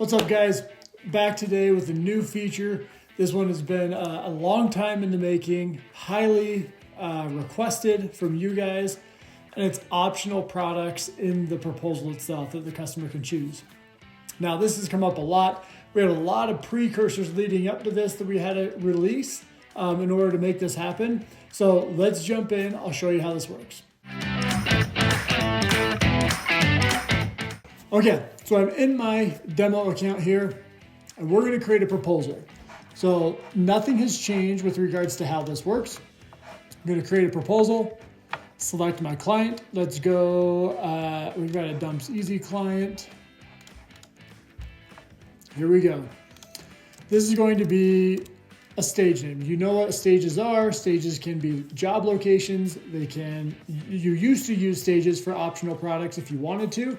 What's up, guys? Back today with a new feature. This one has been a long time in the making, highly requested from you guys, and it's optional products in the proposal itself that the customer can choose. Now, this has come up a lot. We had a lot of precursors leading up to this that we had to release in order to make this happen. So let's jump in. I'll show you how this works. Okay, so I'm in my demo account here, and we're going to create a proposal. So nothing has changed with regards to how this works. I'm going to create a proposal, select my client. Let's go, we've got a Dumps Easy client. Here we go. This is going to be a stage name. You know what stages are. Stages can be job locations. You used to use stages for optional products if you wanted to.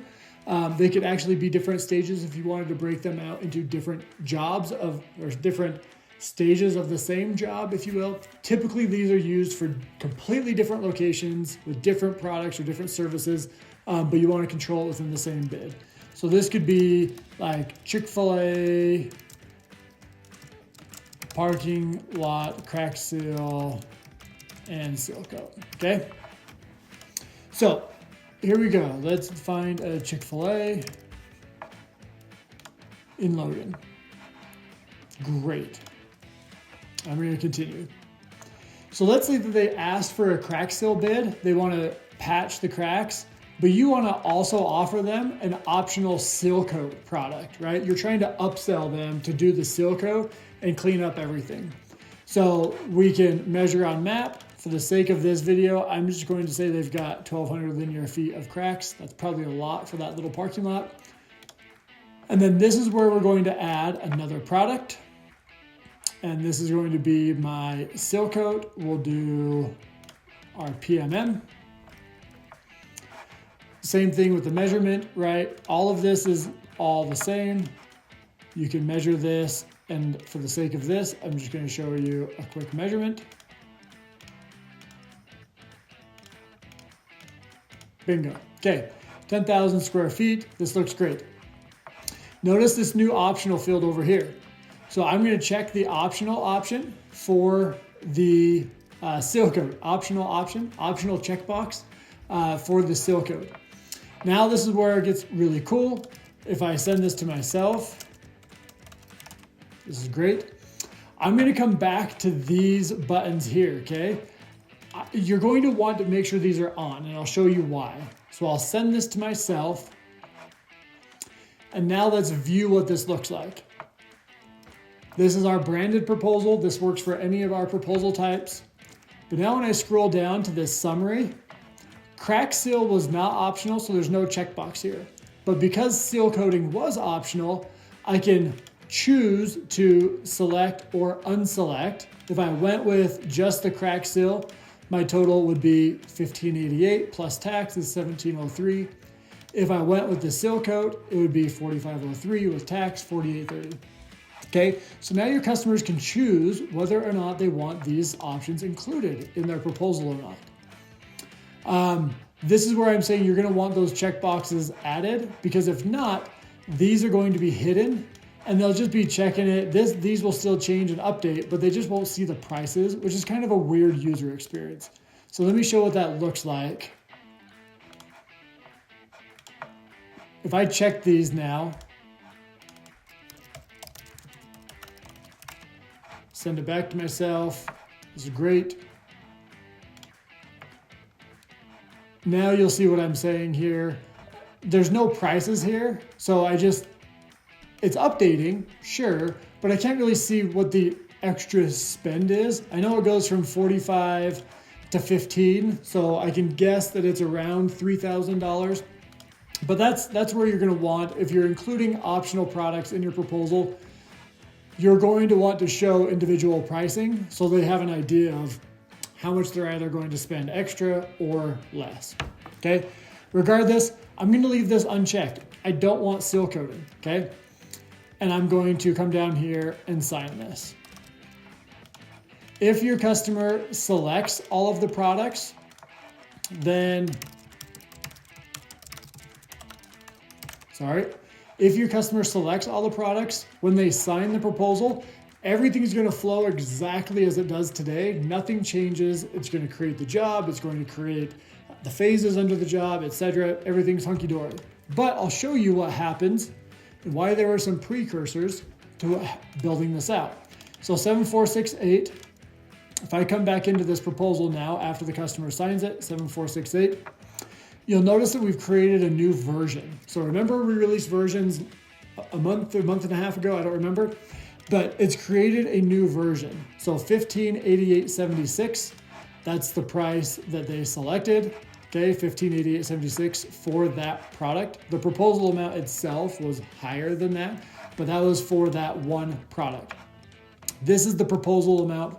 They could actually be different stages if you wanted to break them out into different jobs or different stages of the same job, if you will. Typically, these are used for completely different locations with different products or different services, but you want to control it within the same bid. So this could be like Chick-fil-A, parking lot, crack seal, and seal coat, okay? So here we go. Let's find a Chick-fil-A in Logan. Great. I'm going to continue. So let's say that they asked for a crack seal bid. They want to patch the cracks, but you want to also offer them an optional seal coat product, right? You're trying to upsell them to do the seal coat and clean up everything. So we can measure on map. For the sake of this video, I'm just going to say they've got 1,200 linear feet of cracks. That's probably a lot for that little parking lot. And then this is where we're going to add another product. And this is going to be my seal coat. We'll do our PMM. Same thing with the measurement, right? All of this is all the same. You can measure this. And for the sake of this, I'm just going to show you a quick measurement. Bingo. Okay, 10,000 square feet. This looks great. Notice this new optional field over here. So I'm going to check the optional option for the seal coat. Optional checkbox for the seal coat. Now this is where it gets really cool. If I send this to myself, this is great. I'm going to come back to these buttons here, okay? You're going to want to make sure these are on, and I'll show you why. So I'll send this to myself. And now let's view what this looks like. This is our branded proposal. This works for any of our proposal types. But now when I scroll down to this summary, crack seal was not optional, so there's no checkbox here. But because seal coating was optional, I can choose to select or unselect. If I went with just the crack seal, my total would be $1,588 plus tax is $1,703. If I went with the seal coat, it would be $4,503 with tax $4,830. Okay, so now your customers can choose whether or not they want these options included in their proposal or not. This is where I'm saying you're going to want those checkboxes added, because if not, these are going to be hidden and they'll just be checking it. These will still change and update, but they just won't see the prices, which is kind of a weird user experience. So let me show what that looks like. If I check these now, send it back to myself. This is great. Now you'll see what I'm saying here. There's no prices here, so it's updating, sure, but I can't really see what the extra spend is. I know it goes from 45 to 15, so I can guess that it's around $3,000. But that's where you're going to want, if you're including optional products in your proposal, you're going to want to show individual pricing so they have an idea of how much they're either going to spend extra or less. Okay? Regardless, I'm going to leave this unchecked. I don't want seal coating. Okay? And I'm going to come down here and sign this. If your customer selects all of the products, then if your customer selects all the products, when they sign the proposal, everything's going to flow exactly as it does today. Nothing changes. It's going to create the job. It's going to create the phases under the job, etc. Everything's hunky-dory. But I'll show you what happens and why there are some precursors to building this out. So 7468, if I come back into this proposal now after the customer signs it, 7468, you'll notice that we've created a new version. So remember we released versions a month and a half ago, I don't remember, but it's created a new version. So 1588.76, that's the price that they selected. Okay, 1588.76 for that product. The proposal amount itself was higher than that, but that was for that one product. This is the proposal amount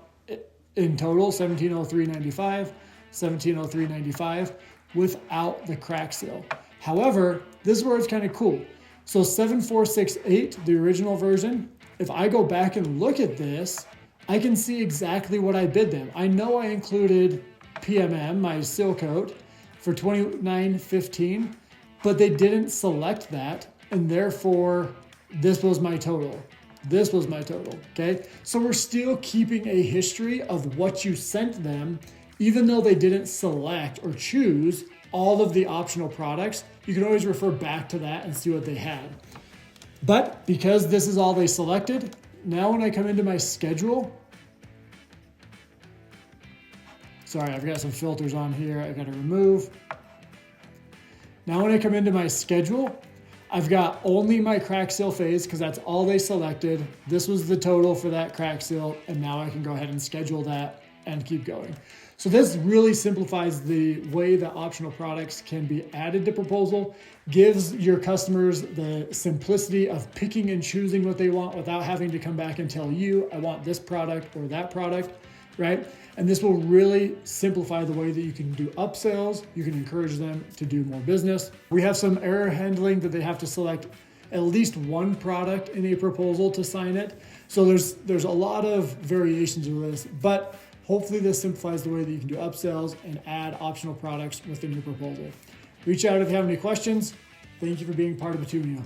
in total, 1703.95, 1703.95 without the crack seal. However, this is where it's kind of cool. So 7468, the original version, if I go back and look at this, I can see exactly what I bid them. I know I included PMM, my seal coat, for $29.15, but they didn't select that, and therefore this was my total. This was my total, okay? So we're still keeping a history of what you sent them, even though they didn't select or choose all of the optional products. You can always refer back to that and see what they had. But because this is all they selected, now when I come into my schedule, sorry, I've got some filters on here I've got to remove. Now when I come into my schedule, I've got only my crack seal phase because that's all they selected. This was the total for that crack seal, and now I can go ahead and schedule that and keep going. So this really simplifies the way that optional products can be added to proposal, gives your customers the simplicity of picking and choosing what they want without having to come back and tell you, I want this product or that product, right? And this will really simplify the way that you can do upsells. You can encourage them to do more business. We have some error handling that they have to select at least one product in a proposal to sign it. So there's a lot of variations of this, but hopefully this simplifies the way that you can do upsells and add optional products within your proposal. Reach out if you have any questions. Thank you for being part of Petunia.